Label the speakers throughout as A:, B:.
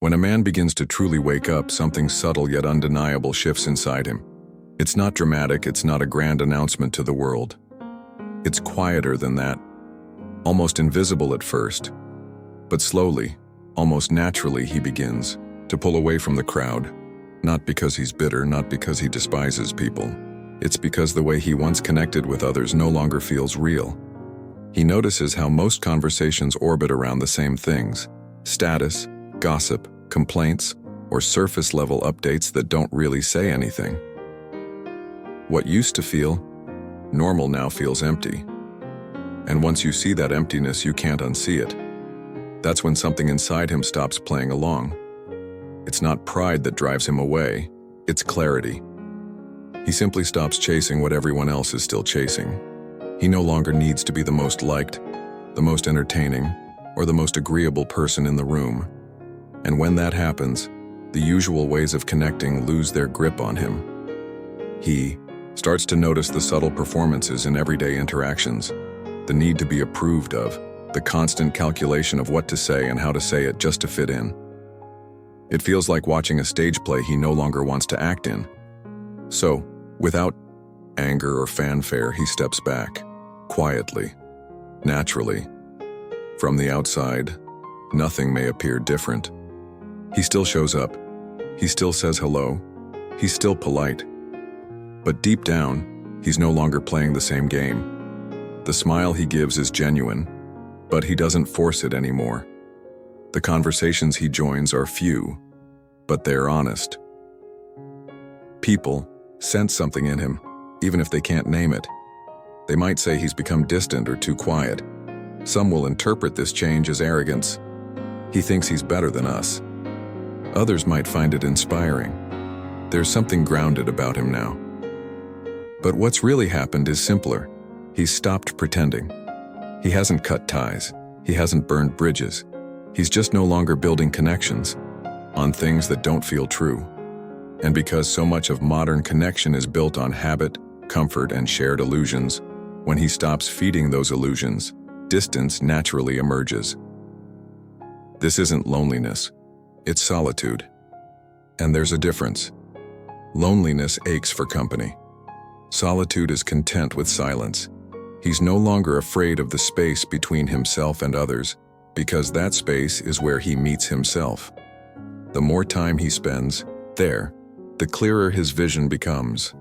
A: When a man begins to truly wake up, something subtle yet undeniable shifts inside him. It's not dramatic, it's not a grand announcement to the world. It's quieter than that, almost invisible at first. But slowly, almost naturally, he begins to pull away from the crowd. Not because he's bitter, not because he despises people. It's because the way he once connected with others no longer feels real. He notices how most conversations orbit around the same things: status, gossip, complaints, or surface-level updates that don't really say anything. What used to feel normal now feels empty. And once you see that emptiness, you can't unsee it. That's when something inside him stops playing along. It's not pride that drives him away, it's clarity. He simply stops chasing what everyone else is still chasing. He no longer needs to be the most liked, the most entertaining, or the most agreeable person in the room. And when that happens, the usual ways of connecting lose their grip on him. He starts to notice the subtle performances in everyday interactions, the need to be approved of, the constant calculation of what to say and how to say it just to fit in. It feels like watching a stage play he no longer wants to act in. So, without anger or fanfare, he steps back, quietly, naturally. From the outside, nothing may appear different. He still shows up. He still says hello. He's still polite. But deep down, he's no longer playing the same game. The smile he gives is genuine, but he doesn't force it anymore. The conversations he joins are few, but they're honest. People sense something in him, even if they can't name it. They might say he's become distant or too quiet. Some will interpret this change as arrogance. He thinks he's better than us. Others might find it inspiring. There's something grounded about him now. But what's really happened is simpler. He's stopped pretending. He hasn't cut ties. He hasn't burned bridges. He's just no longer building connections on things that don't feel true. And because so much of modern connection is built on habit, comfort, and shared illusions, when he stops feeding those illusions, distance naturally emerges. This isn't loneliness, it's solitude. And there's a difference. Loneliness aches for company. Solitude is content with silence. He's no longer afraid of the space between himself and others, because that space is where he meets himself. The more time he spends there, the clearer his vision becomes.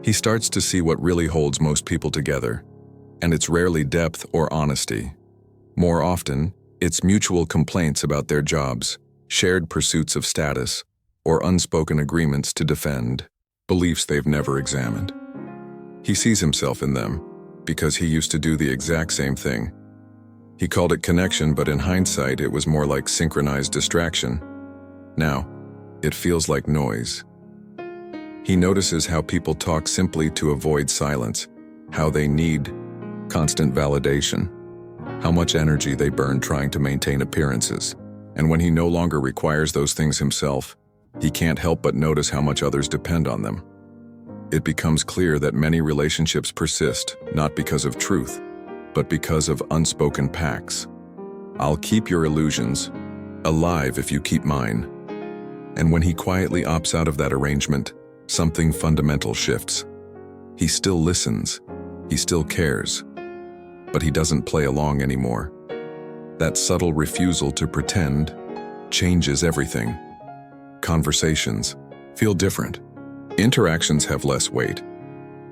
A: He starts to see what really holds most people together, and it's rarely depth or honesty. More often, it's mutual complaints about their jobs, shared pursuits of status, or unspoken agreements to defend beliefs they've never examined. He sees himself in them because he used to do the exact same thing. He called it connection, but in hindsight, it was more like synchronized distraction. Now, it feels like noise. He notices how people talk simply to avoid silence, how they need constant validation, how much energy they burn trying to maintain appearances. And when he no longer requires those things himself, he can't help but notice how much others depend on them. It becomes clear that many relationships persist, not because of truth, but because of unspoken pacts. I'll keep your illusions alive if you keep mine. And when he quietly opts out of that arrangement, something fundamental shifts. He still listens, he still cares, but he doesn't play along anymore. That subtle refusal to pretend changes everything. Conversations feel different. Interactions have less weight.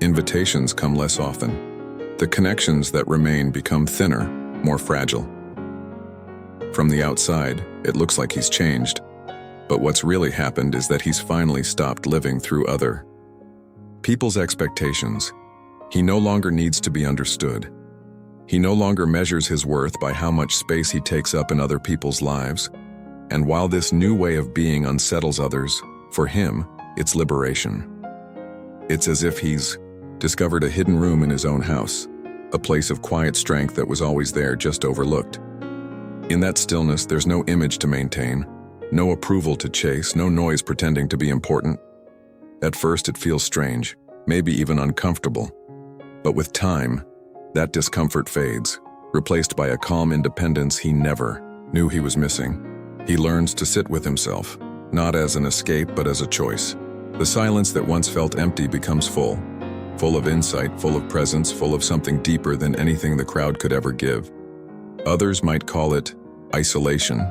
A: Invitations come less often. The connections that remain become thinner, more fragile. From the outside, it looks like he's changed, but what's really happened is that he's finally stopped living through other people's expectations. He no longer needs to be understood. He no longer measures his worth by how much space he takes up in other people's lives. And while this new way of being unsettles others, for him, it's liberation. It's as if he's discovered a hidden room in his own house, a place of quiet strength that was always there, just overlooked. In that stillness, there's no image to maintain, no approval to chase, no noise pretending to be important. At first, it feels strange, maybe even uncomfortable. But with time, that discomfort fades, replaced by a calm independence he never knew he was missing. He learns to sit with himself, not as an escape but as a choice. The silence that once felt empty becomes full of insight, full of presence, full of something deeper than anything the crowd could ever give. Others might call it isolation.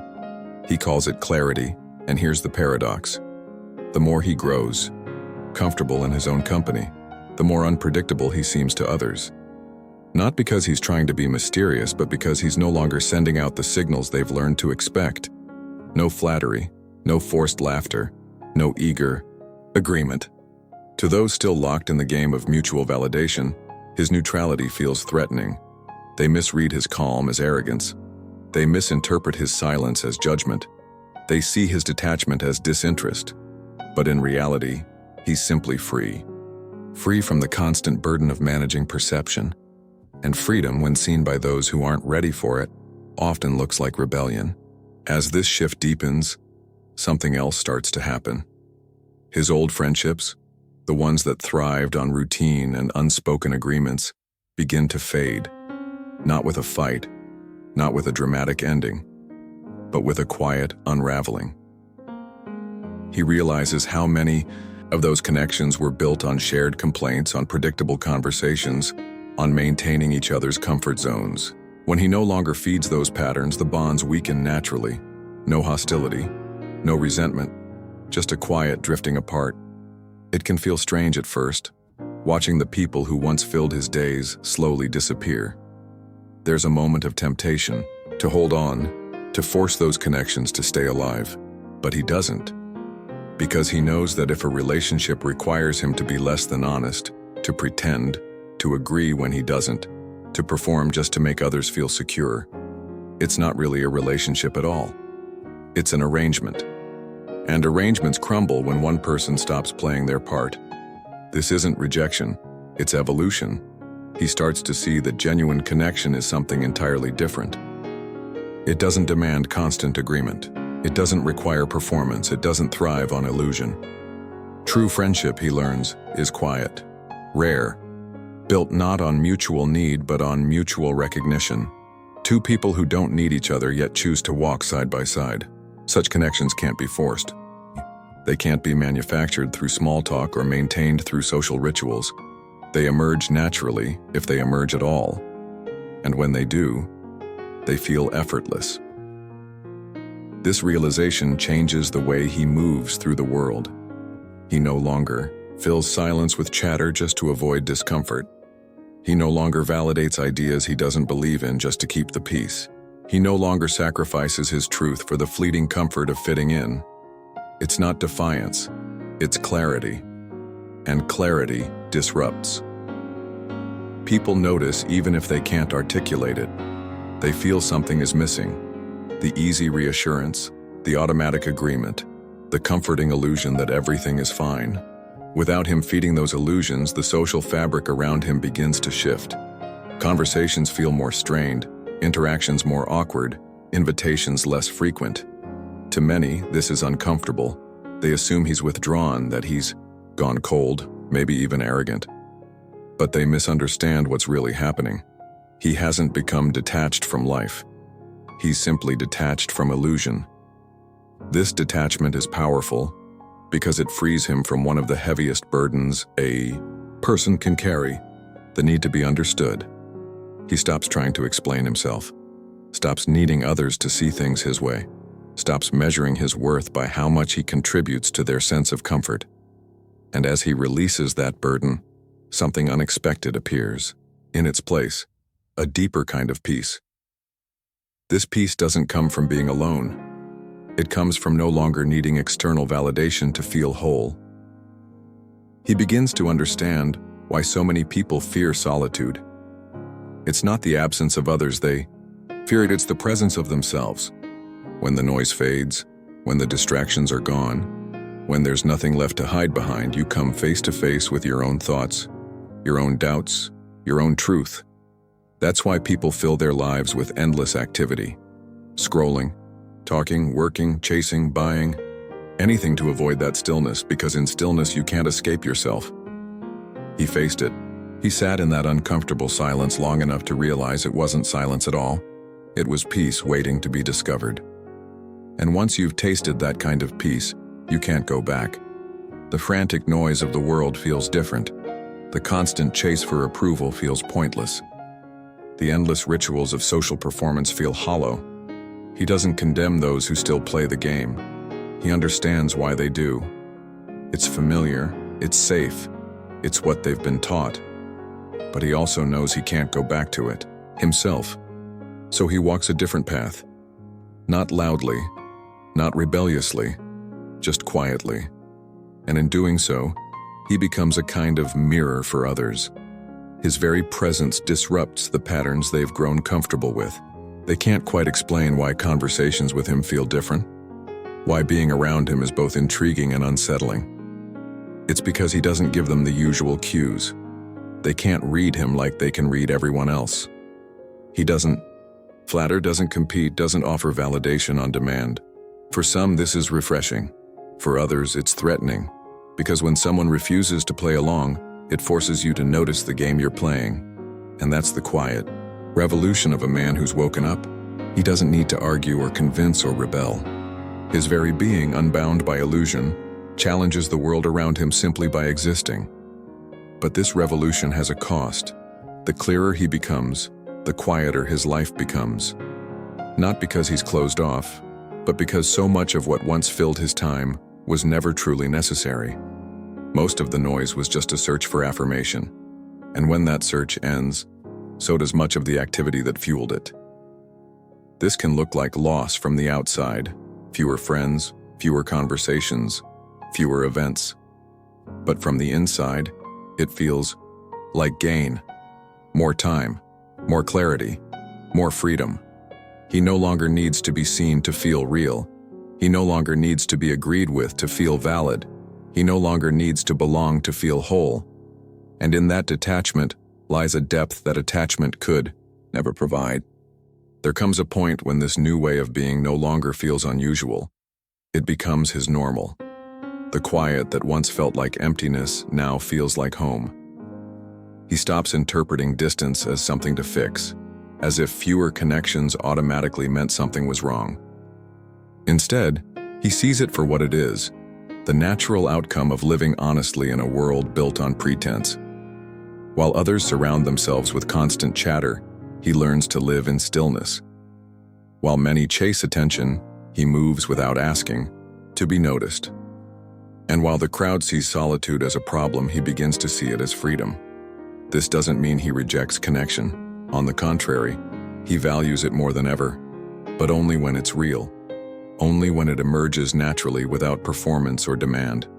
A: He calls it clarity, and here's the paradox. The more he grows, comfortable in his own company, the more unpredictable he seems to others. Not because he's trying to be mysterious, but because he's no longer sending out the signals they've learned to expect. No flattery, no forced laughter, no eager agreement. To those still locked in the game of mutual validation, his neutrality feels threatening. They misread his calm as arrogance. They misinterpret his silence as judgment. They see his detachment as disinterest. But in reality, he's simply free. Free from the constant burden of managing perception. And freedom, when seen by those who aren't ready for it, often looks like rebellion. As this shift deepens, something else starts to happen. His old friendships, the ones that thrived on routine and unspoken agreements, begin to fade. Not with a fight, not with a dramatic ending, but with a quiet unraveling. He realizes how many of those connections were built on shared complaints, on predictable conversations, on maintaining each other's comfort zones. When he no longer feeds those patterns, the bonds weaken naturally. No hostility, no resentment, just a quiet drifting apart. It can feel strange at first, watching the people who once filled his days slowly disappear. There's a moment of temptation to hold on, to force those connections to stay alive. But he doesn't, because he knows that if a relationship requires him to be less than honest, to pretend, to agree when he doesn't, to perform just to make others feel secure, it's not really a relationship at all. It's an arrangement. And arrangements crumble when one person stops playing their part. This isn't rejection, it's evolution. He starts to see that genuine connection is something entirely different. It doesn't demand constant agreement. It doesn't require performance. It doesn't thrive on illusion. True friendship, he learns, is quiet, rare, built not on mutual need but on mutual recognition. Two people who don't need each other yet choose to walk side by side. Such connections can't be forced. They can't be manufactured through small talk or maintained through social rituals. They emerge naturally, if they emerge at all. And when they do, they feel effortless. This realization changes the way he moves through the world. He no longer fills silence with chatter just to avoid discomfort. He no longer validates ideas he doesn't believe in just to keep the peace. He no longer sacrifices his truth for the fleeting comfort of fitting in. It's not defiance, it's clarity. And clarity disrupts. People notice even if they can't articulate it. They feel something is missing. The easy reassurance, the automatic agreement, the comforting illusion that everything is fine. Without him feeding those illusions, the social fabric around him begins to shift. Conversations feel more strained, interactions more awkward, invitations less frequent. To many, this is uncomfortable. They assume he's withdrawn, that he's gone cold, maybe even arrogant. But they misunderstand what's really happening. He hasn't become detached from life. He's simply detached from illusion. This detachment is powerful because it frees him from one of the heaviest burdens a person can carry, the need to be understood. He stops trying to explain himself, stops needing others to see things his way, stops measuring his worth by how much he contributes to their sense of comfort. And as he releases that burden, something unexpected appears. In its place, a deeper kind of peace. This peace doesn't come from being alone. It comes from no longer needing external validation to feel whole. He begins to understand why so many people fear solitude. It's not the absence of others they fear, it's the presence of themselves. When the noise fades, when the distractions are gone, when there's nothing left to hide behind, you come face to face with your own thoughts, your own doubts, your own truth. That's why people fill their lives with endless activity. Scrolling, talking, working, chasing, buying, anything to avoid that stillness, because in stillness you can't escape yourself. He faced it. He sat in that uncomfortable silence long enough to realize it wasn't silence at all. It was peace waiting to be discovered. And once you've tasted that kind of peace, you can't go back. The frantic noise of the world feels different. The constant chase for approval feels pointless. The endless rituals of social performance feel hollow. He doesn't condemn those who still play the game. He understands why they do. It's familiar, it's safe, it's what they've been taught. But he also knows he can't go back to it, himself. So he walks a different path. Not loudly, not rebelliously, just quietly. And in doing so, he becomes a kind of mirror for others. His very presence disrupts the patterns they've grown comfortable with. They can't quite explain why conversations with him feel different, why being around him is both intriguing and unsettling. It's because he doesn't give them the usual cues. They can't read him like they can read everyone else. He doesn't flatter, doesn't compete, doesn't offer validation on demand. For some, this is refreshing. For others, it's threatening. Because when someone refuses to play along, it forces you to notice the game you're playing. And that's the quiet revolution of a man who's woken up. He doesn't need to argue or convince or rebel. His very being, unbound by illusion, challenges the world around him simply by existing. But this revolution has a cost. The clearer he becomes, the quieter his life becomes. Not because he's closed off, but because so much of what once filled his time was never truly necessary. Most of the noise was just a search for affirmation. And when that search ends, so does much of the activity that fueled it. This can look like loss from the outside: fewer friends, fewer conversations, fewer events. But from the inside, it feels like gain. More time, more clarity, more freedom. He no longer needs to be seen to feel real. He no longer needs to be agreed with to feel valid. He no longer needs to belong to feel whole. And in that detachment lies a depth that attachment could never provide. There comes a point when this new way of being no longer feels unusual. It becomes his normal. The quiet that once felt like emptiness now feels like home. He stops interpreting distance as something to fix, as if fewer connections automatically meant something was wrong. Instead, he sees it for what it is: the natural outcome of living honestly in a world built on pretense. While others surround themselves with constant chatter, he learns to live in stillness. While many chase attention, he moves without asking, to be noticed. And while the crowd sees solitude as a problem, he begins to see it as freedom. This doesn't mean he rejects connection. On the contrary, he values it more than ever, but only when it's real. Only when it emerges naturally without performance or demand.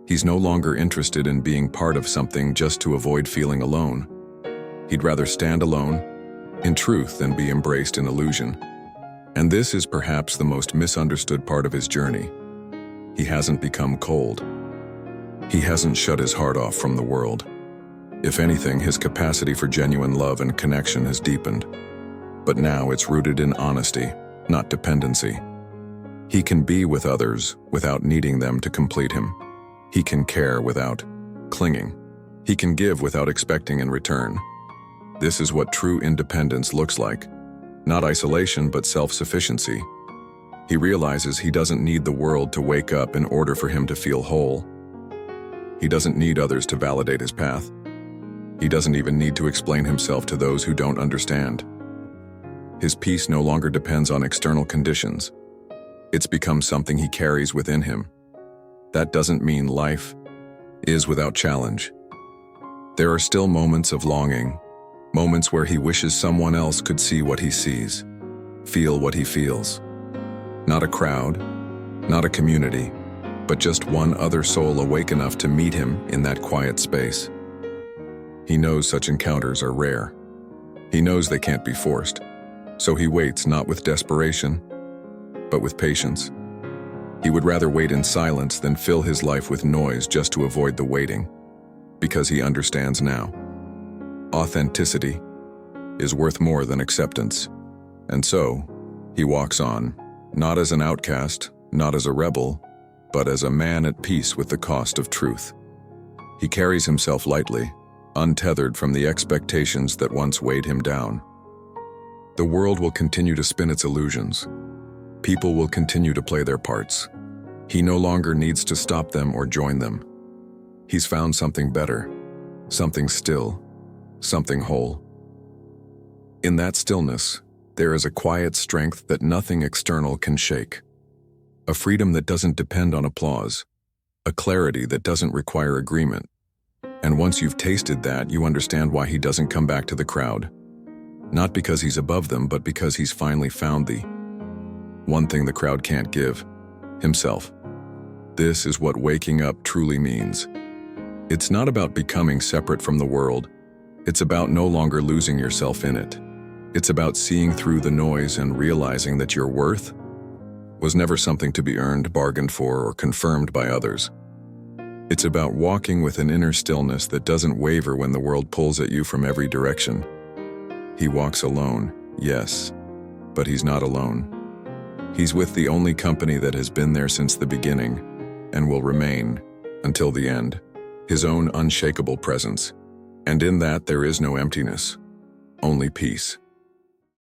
A: He's no longer interested in being part of something just to avoid feeling alone. He'd rather stand alone, in truth, than be embraced in illusion. And this is perhaps the most misunderstood part of his journey. He hasn't become cold. He hasn't shut his heart off from the world. If anything, his capacity for genuine love and connection has deepened. But now it's rooted in honesty, not dependency. He can be with others without needing them to complete him. He can care without clinging. He can give without expecting in return. This is what true independence looks like. Not isolation, but self-sufficiency. He realizes he doesn't need the world to wake up in order for him to feel whole. He doesn't need others to validate his path. He doesn't even need to explain himself to those who don't understand. His peace no longer depends on external conditions. It's become something he carries within him. That doesn't mean life is without challenge. There are still moments of longing, moments where he wishes someone else could see what he sees, feel what he feels. Not a crowd, not a community, but just one other soul awake enough to meet him in that quiet space. He knows such encounters are rare. He knows they can't be forced, so he waits not with desperation, but with patience. He would rather wait in silence than fill his life with noise just to avoid the waiting, because he understands now. Authenticity is worth more than acceptance. And so, he walks on, not as an outcast, not as a rebel, but as a man at peace with the cost of truth. He carries himself lightly, untethered from the expectations that once weighed him down. The world will continue to spin its illusions. People will continue to play their parts. He no longer needs to stop them or join them. He's found something better, something still, something whole. In that stillness, there is a quiet strength that nothing external can shake. A freedom that doesn't depend on applause, a clarity that doesn't require agreement. And once you've tasted that, you understand why he doesn't come back to the crowd. Not because he's above them, but because he's finally found the one thing the crowd can't give: himself. This is what waking up truly means. It's not about becoming separate from the world. It's about no longer losing yourself in it. It's about seeing through the noise and realizing that your worth was never something to be earned, bargained for, or confirmed by others. It's about walking with an inner stillness that doesn't waver when the world pulls at you from every direction. He walks alone, yes, but he's not alone. He's with the only company that has been there since the beginning and will remain until the end, his own unshakable presence. And in that there is no emptiness, only peace.